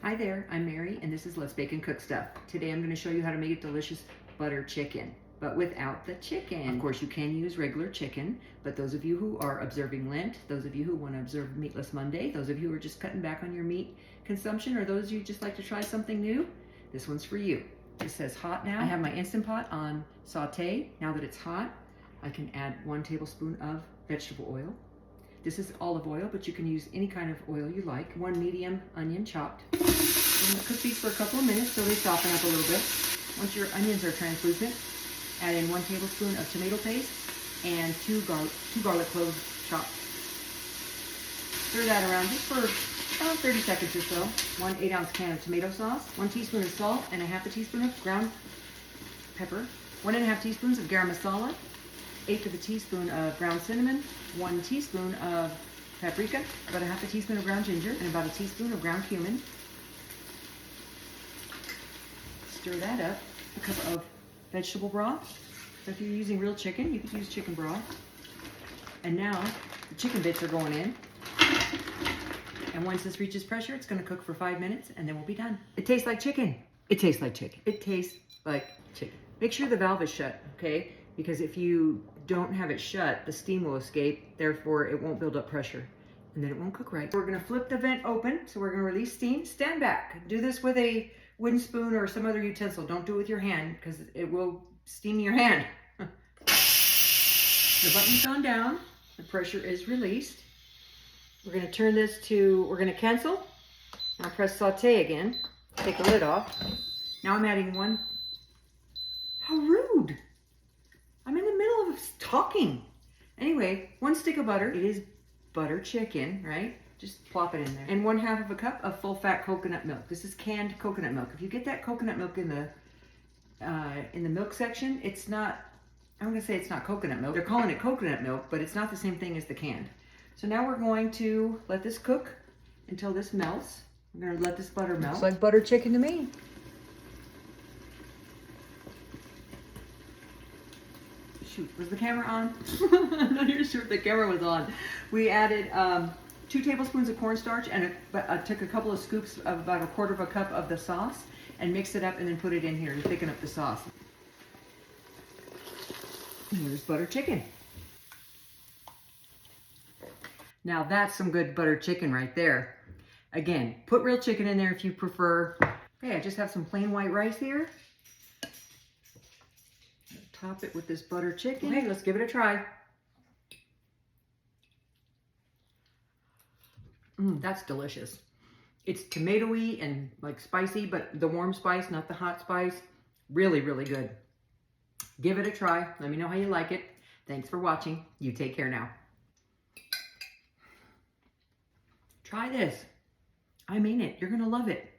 Hi there, I'm Mary, and this is Let's Bake and Cook Stuff. Today I'm going to show you how to make a delicious butter chicken, but without the chicken. Of course, you can use regular chicken, but those of you who are observing Lent, those of you who want to observe Meatless Monday, those of you who are just cutting back on your meat consumption, or those of you who just like to try something new, this one's for you. It says hot now. I have my Instant Pot on saute. Now that it's hot, I can add 1 tablespoon of vegetable oil. This is olive oil, but you can use any kind of oil you like. 1 medium onion chopped. I'm going to cook these for a couple of minutes so they soften up a little bit. Once your onions are translucent, add in 1 tablespoon of tomato paste and 2 garlic cloves chopped. Stir that around just for about 30 seconds or so. 1 8-ounce can of tomato sauce, 1 teaspoon of salt, and 1/2 teaspoon of ground pepper, 1 1/2 teaspoons of garam masala, 1/8 of a teaspoon of ground cinnamon, 1 teaspoon of paprika, about 1/2 teaspoon of ground ginger, and about 1 teaspoon of ground cumin. Stir that up. A cup of vegetable broth. So if you're using real chicken, you could use chicken broth. And now the chicken bits are going in. And once this reaches pressure, it's going to cook for 5 minutes, and then we'll be done. It tastes like chicken. It tastes like chicken. It tastes like chicken. Make sure the valve is shut, okay? Because if you don't have it shut, the steam will escape, therefore it won't build up pressure, and then it won't cook right. We're gonna flip the vent open, so we're gonna release steam. Stand back. Do this with a wooden spoon or some other utensil. Don't do it with your hand, because it will steam your hand. The button's gone down, the pressure is released. We're gonna turn this to, we're gonna cancel. Now press saute again, take the lid off. Now I'm adding one, how rude. I'm in the middle of talking. Anyway, 1 stick of butter. It is butter chicken, right? Just plop it in there. And 1/2 of a cup of full-fat coconut milk. This is canned coconut milk. If you get that coconut milk in the milk section, it's not, I'm gonna say it's not coconut milk. They're calling it coconut milk, but it's not the same thing as the canned. So now we're going to let this cook until this melts. We're gonna let this butter melt. Looks like butter chicken to me. Shoot, was the camera on? I'm not even sure if the camera was on. We added 2 tablespoons of cornstarch, and I took a couple of scoops of about 1/4 of a cup of the sauce and mixed it up and then put it in here to thicken up the sauce. And here's butter chicken. Now that's some good butter chicken right there. Again, put real chicken in there if you prefer. Okay, I just have some plain white rice here. Top it with this butter chicken. Okay, let's give it a try. That's delicious. It's tomatoey and like spicy, but the warm spice, not the hot spice. Really, really good. Give it a try. Let me know how you like it. Thanks for watching. You take care now. Try this. I mean it. You're gonna love it.